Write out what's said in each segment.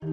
About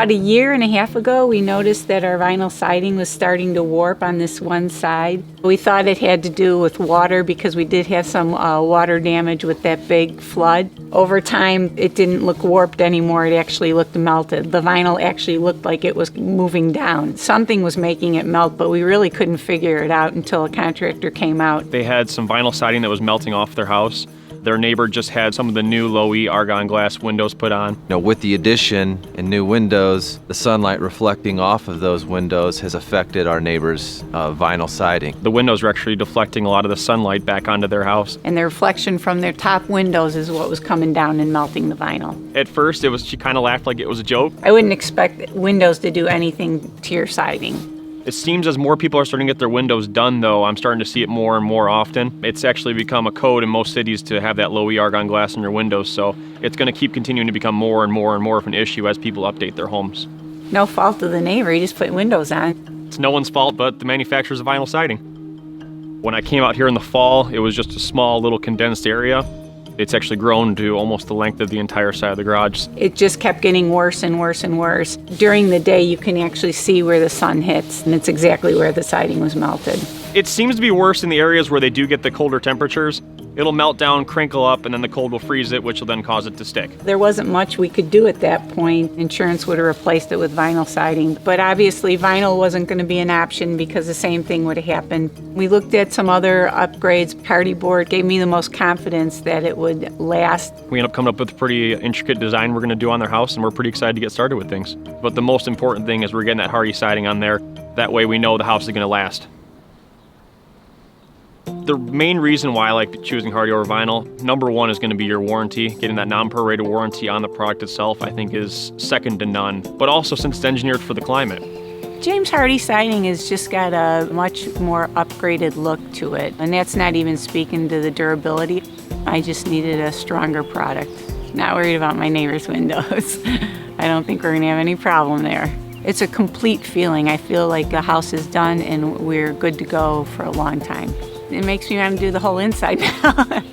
a year and a half ago, we noticed that our vinyl siding was starting to warp on this one side. We thought it had to do with water because we did have some water damage with that big flood. Over time, it didn't look warped anymore. It actually looked melted. The vinyl actually looked like it was moving down. Something was making it melt, but we really couldn't figure it out until a contractor came out. They had some vinyl siding that was melting off their house. Their neighbor just had some of the new low-E argon glass windows put on. With the addition and new windows, the sunlight reflecting off of those windows has affected our neighbor's vinyl siding. The windows are actually deflecting a lot of the sunlight back onto their house. And the reflection from their top windows is what was coming down and melting the vinyl. At first, she kind of laughed like it was a joke. I wouldn't expect windows to do anything to your siding. It seems as more people are starting to get their windows done, though, I'm starting to see it more and more often. It's actually become a code in most cities to have that low-E argon glass in your windows, so it's going to keep continuing to become more and more and more of an issue as people update their homes. No fault of the neighbor, he just put windows on. It's no one's fault but the manufacturers of vinyl siding. When I came out here in the fall, it was just a small little condensed area. It's actually grown to almost the length of the entire side of the garage. It just kept getting worse and worse and worse. During the day, you can actually see where the sun hits, and it's exactly where the siding was melted. It seems to be worse in the areas where they do get the colder temperatures. It'll melt down, crinkle up, and then the cold will freeze it, which will then cause it to stick. There wasn't much we could do at that point. Insurance would have replaced it with vinyl siding. But obviously, vinyl wasn't going to be an option because the same thing would have happened. We looked at some other upgrades. Hardie board gave me the most confidence that it would last. We ended up coming up with a pretty intricate design we're going to do on their house, and we're pretty excited to get started with things. But the most important thing is we're getting that Hardie siding on there. That way we know the house is going to last. The main reason why I like choosing Hardie over vinyl, number one is going to be your warranty. Getting that non-prorated warranty on the product itself, I think, is second to none. But also since it's engineered for the climate. James Hardie siding has just got a much more upgraded look to it. And that's not even speaking to the durability. I just needed a stronger product. Not worried about my neighbor's windows. I don't think we're going to have any problem there. It's a complete feeling. I feel like the house is done and we're good to go for a long time. It makes me want to do the whole inside now.